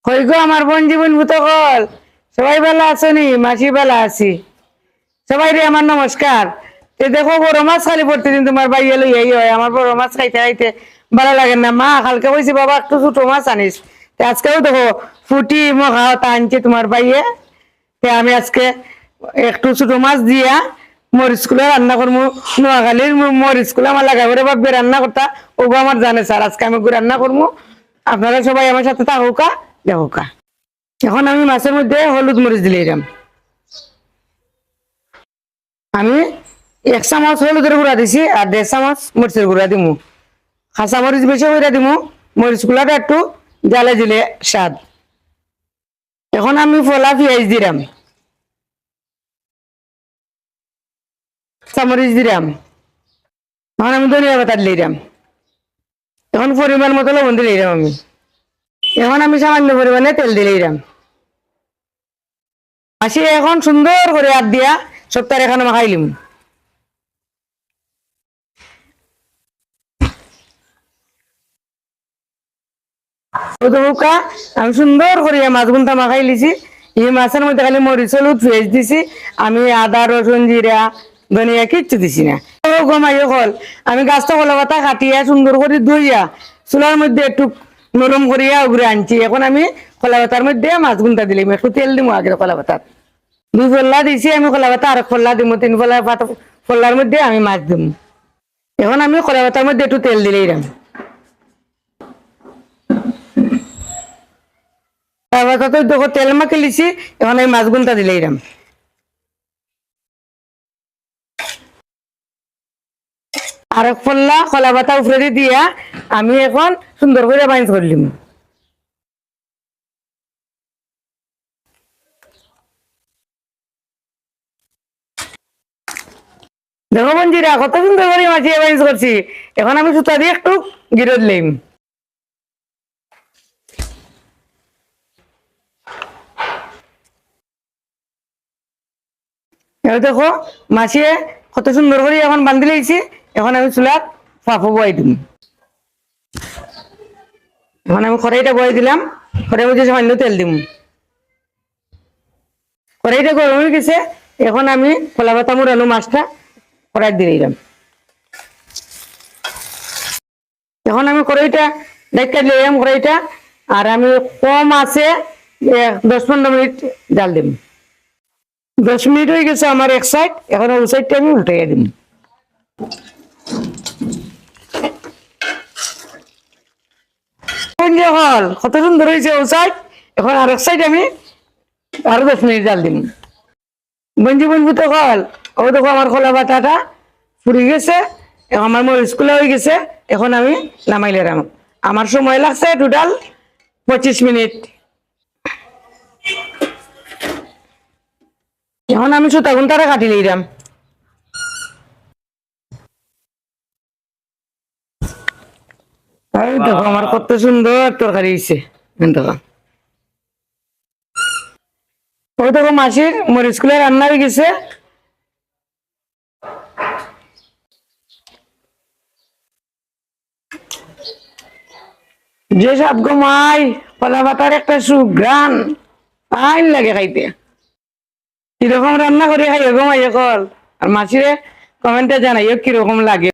হই গো আমার বোন জীবন ভূতকল, সবাই ভালো আছো নি? মাসি ভালো আছি। সবাই রে আমার নমস্কার। দেখো বড় মাছ খালি প্রতিদিন তোমার বাইয়ে লই হয়, আমার বড় মাছ খাইতে খাইতে ভালো লাগে না। মা কালকে কইছি বাবা একটু ছোট মাছ আনিস, আজকেও দেখো ফুটি মখা আনছে তোমার বাইয়ে। আমি আজকে একটু ছোট মাছ দিয়া মরিচ গুলো রান্না করবো। নোয়াখালীর মরিচ গুলো আমার লাগাই করে ভাববে রান্না করতা, ওগো আমার জানে স্যার। আজকে আমি রান্না করবো, আপনারা সবাই আমার সাথে থাকুকা দেখুকা। এখন আমি মাছের মধ্যে হলুদ মরিচ দিলে এরাম আমি 1 চামচ হলুদের গুঁড়া দিছি আর 1.5 চামচ মরিচের গুঁড়া দিমু। কাঁচা মরিচ বেশি করে দিমু, মরিচ গুলাটা একটু জালে দিলে স্বাদ। এখন আমি ফলা পেঁয়াজ দিলাম, কাঁচামরিচ দিলাম, এখন আমি ধনিয়া পাতা দিলাম, এখন পরিমাণ মতো লবণ দিলাম আমি। এখন আমি সামান্য পরিমাণে তেল দিলাম। আসি এখন সুন্দর করে হাত দিয়া সপ্তাহে এখানে মাখাইলিম। আমি সুন্দর করে মাছ গুনটা মাখাই লিছি। এই মাছের মধ্যে খালি মরিচ হলুদ পেঁয়াজ দিছি, আমি আদা রসুন জিরা ধনিয়া কিচ্ছু দিছি না। গমাই হল আমি গাছটা কলা পাতা কাটিয়া সুন্দর করে ধুইয়া চুলার মধ্যে একটু নরম করিয়া উগরে আনছি। এখন আমি কলা পাতার মধ্যে মাছ গুনটা দিলাম, একটু তেল দিমু আগে কলা পাতার। 2 ফল্লা দিছি আমি কলা পাতা, আর ফল্লা দিমু 3 ফল্লা পাতা। ফল্লার মধ্যে আমি মাছ দিম। এখন আমি কলা পাতার মধ্যে একটু তেল দিলাম, তারপর দেখো তেল মাখে লিছি। এখন আমি মাছ গুনটা দিলাম। আর এক ফল্লা কলা পাতা উপরে দিয়া আমি এখন সুন্দর করে বাইন্স করলিম। দেখো বঞ্জিরা কত সুন্দর করে মাছিয়ে বাইন্স করছি। এখন আমি সুতা দিয়ে একটু গিরে দিলাম। এবার দেখো মাছিয়ে কত সুন্দর করে এখন বান্ধি লাইছি। এখন আমি চুলার ফাঁপো বয়াই দিম। এখন আমি কড়াইটা বয়াই দিলাম, কড়াইয়ের মধ্যে সামান্য তেল দিম। কড়াইটা গরম হয়ে গেছে, এখন আমি কলা পাতা মুড়ানো মাছটা কড়াই দিলাম। এখন আমি কড়াইটা ঢাকা দিলাম কড়াইটা, আর আমি কম আছে 10-15 মিনিট জাল দিম। 10 মিনিট হয়ে গেছে আমার এক সাইড, এখন ওই সাইডটা আমি উল্টাইয়া দিম। হল কত সুন্দর হয়েছে ও সাইড। এখন আর এক সাইড আমি আরো 10 মিনিট জাল দিম। বঞ্জি বন্ধু তো হল, ও দেখো আমার খোলা বাটাটা ফুরি গেছে, আমার মরিচ গুলা হয়ে গেছে। এখন আমি নামাইলাম। আমার সময় লাগছে টোটাল 25 মিনিট। এখন আমি সুতা গুনটারে কাটি লইলাম। দেখো আমার কত সুন্দর তরকারি হয়েছে। ওই দেখো মাসির মরিচ গুলা রান্না হয়ে গেছে। যে সব গমাই কলা পাতার একটা সুঘ্রাণ ফাইন লাগে খাইতে। কিরকম রান্না করে খাইও গমাই কল, আর মাসিরে কমেন্টে জানাইও কিরকম লাগে।